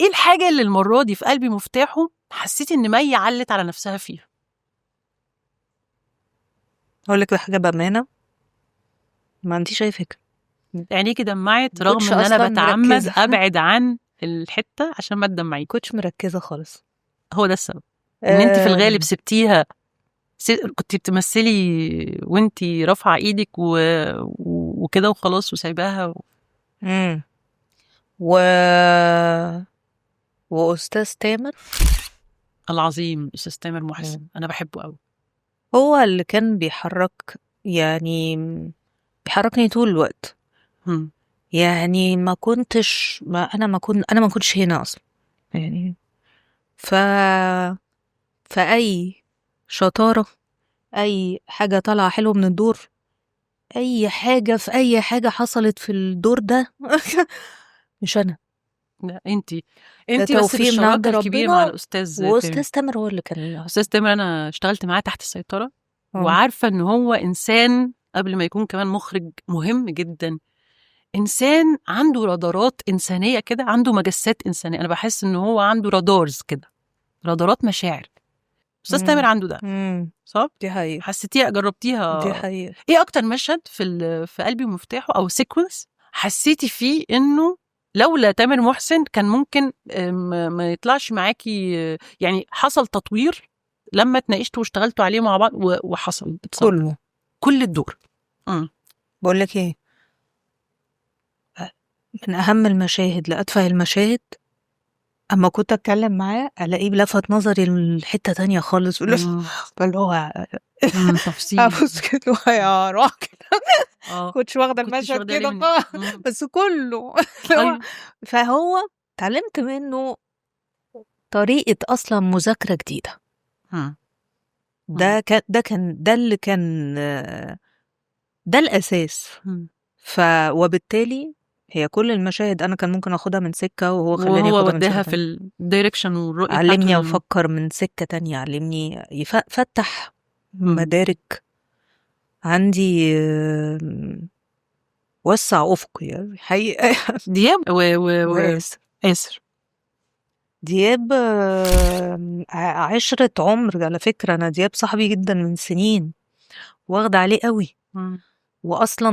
ايه الحاجه اللي المره دي في قلبي مفتاحه حسيت ان مي علت على نفسها فيها؟ اقول لك حاجه بامانه، ما عنديش اي فكره. عينيكي دمعت رغم كنتش ان انا اصلا بتعمد مركزه. ابعد عن الحته عشان ما تدمعيش. كنتش مركزه خالص. هو ده السبب، ان انت في الغالب أم... سبتيها. كنت بتمثلي وانتي رافعه ايدك وكده وخلاص وسايباها مم. و... واستاذ تامر العظيم استاذ تامر محسن، انا بحبه قوي. هو اللي كان يعني بيحركني طول الوقت. هم. يعني ما كنتش هنا اصلا يعني. ف فاي شطاره، اي حاجه طالعه حلوه من الدور، اي حاجه في اي حاجه حصلت في الدور ده مش انا. لا ده انتي بس توفيق من عند بالشراكه الكبيره مع ربنا. الاستاذ تامر. واستاذ تامر هو اللي كان. استاذ تامر انا اشتغلت معاه تحت السيطره، اه. وعارفه ان هو انسان قبل ما يكون كمان مخرج مهم جدا. انسان عنده رادارات انسانيه كده، عنده مجسات انسانيه. انا بحس ان هو عنده رادارز كده، رادارات مشاعر. استاذ تامر مم. عنده ده، مم. صح؟ دي حقيقة. حسيتيها دي جربتيها؟ حقيقة. ايه اكتر مشهد في قلبي مفتاحه او سيكونس حسيتي فيه انه لولا تامر محسن كان ممكن ما يطلعش معاكي؟ يعني حصل تطوير لما اتناقشتوا واشتغلتوا عليه مع بعض وحصل اتصال كله. كل الدور. امم بقول لك ايه، من اهم المشاهد لأتفه المشاهد، اما كنت اتكلم معاه الاقيه لفت نظري لحته تانية خالص. امم فاللي هو تفصيل. ابص كده يا راجل. اه، كنتش واخده كنتش المشهد واخده بالي كده من. بس كله اللي هو. ايوه. فهو اتعلمت منه طريقه اصلا مذاكره جديده. مم. مم. ده اللي كان ده الاساس. مم. ف وبالتالي هي كل المشاهد انا كان ممكن اخدها من سكه وهو خلاني وهو اخدها من سكه وداها في تانية. الدايركشن والرؤيه بتاعته علمني افكر من سكه تانية، علمني فتح مم. مدارك عندي. وسع افقي يعني حقيقه. دياب واسر. آسر. دياب عشرة عمر على فكرة. أنا دياب صاحبي جدا من سنين، واخدة عليه قوي. مم. وأصلا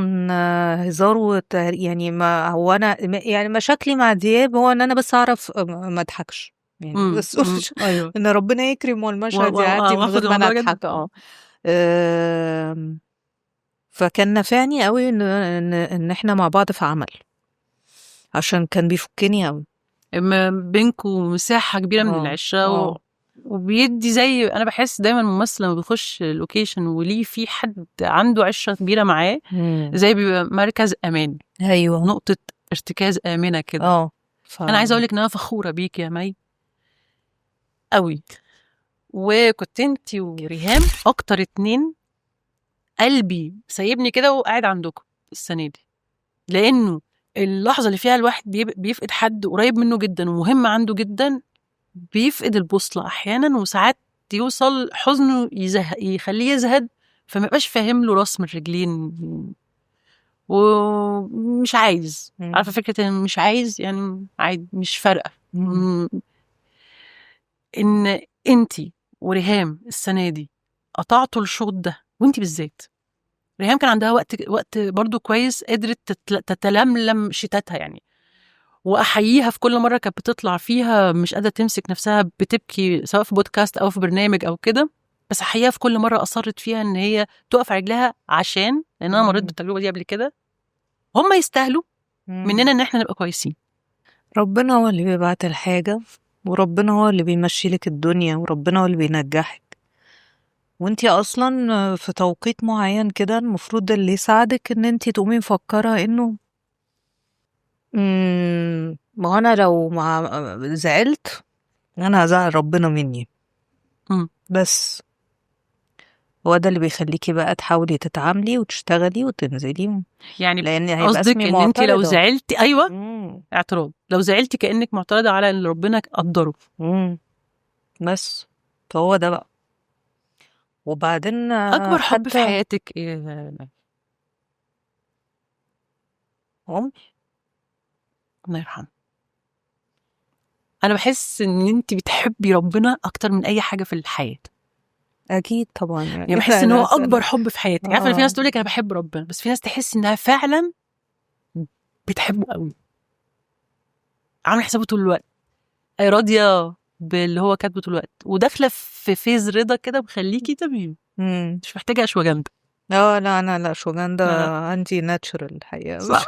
هزار يعني ما هو أنا يعني مشاكلي مع دياب هو إن أنا بس أعرف ما أضحكش يعني بس. مش ايوه. إن ربنا يكرم والمشهد يعدي من واخد غير ما أنا الموضوع جد. أضحك. آم، فكان نفعني قوي إن إحنا مع بعض في عمل، عشان كان بيفكني قوي. بينكوا مساحة كبيرة من اه. العشرة اه. وبيدي زي أنا بحس دايما الممثل لما بيخش لوكيشن وليه في حد عنده عشرة كبيرة معاه، مم. زي بيبقى مركز أمان، ايوه. نقطة ارتكاز آمنة كده. اه. أنا عايزة أقولك إن أنا فخورة بيك يا مي قوي. وكنت انتي وريهام أكتر اتنين قلبي سايبني كده وقاعد عندكم السنة دي، لأنه اللحظة اللي فيها الواحد بيفقد حد قريب منه جدا ومهم عنده جدا، بيفقد البوصلة أحيانا، وساعات يوصل حزنه يخليه يزهد، فما يبقاش فاهم له راس من رجلين. ومش عايز، مم. عارفة فكرة إن مش عايز يعني عادي مش فارقة. مم. إن انتي وريهام السنة دي قطعتوا الشوط ده، وانتي بالذات. ريهام كان عندها وقت برضو كويس، قدرت تتلملم شتاتها يعني. واحييها في كل مره كانت بتطلع فيها مش قادره تمسك نفسها بتبكي، سواء في بودكاست او في برنامج او كده، بس احييها في كل مره اصرت فيها ان هي تقف على رجلها، عشان لان انا مريت مم. بالتجربه دي قبل كده. هم يستاهلوا مم. مننا ان احنا نبقى كويسين. ربنا هو اللي بيبعت الحاجة، وربنا هو اللي بيمشي لك الدنيا، وربنا هو اللي بينجحك. وانتي اصلا في توقيت معين كده المفروض اللي يساعدك ان انتي تقومي مفكرة انه ما هو انا لو زعلت انا هزعل ربنا مني. مم. بس هو ده اللي بيخليكي بقى تحاولي تتعاملي وتشتغلي وتنزلي، يعني لان هيبقى قصدك اسمي ان انت لو معترضة. زعلتي، ايوه، مم. اعتراض، لو زعلتي كانك معترضه على اللي ربنا قدره. مم. بس فهو ده بقى. وبعدين اكبر حب في حتى حياتك ايه؟ هم الله يرحمه. انا بحس ان انت بتحبي ربنا اكتر من اي حاجه في الحياه. اكيد طبعا يعني بحس ان هو اكبر حب في حياتي. عارفه في ناس تقول لك انا بحب ربنا، بس في ناس تحس انها فعلا بتحبه قوي، عامل حسابه طول الوقت، اي راضيه باللي هو كاتبه طول الوقت، وداخله في فيز رضا كده مخليكي تمام، مش محتاجه اشواجندا. لا انا لا شوغاندا عندي ناتشورال الحقيقه. صح.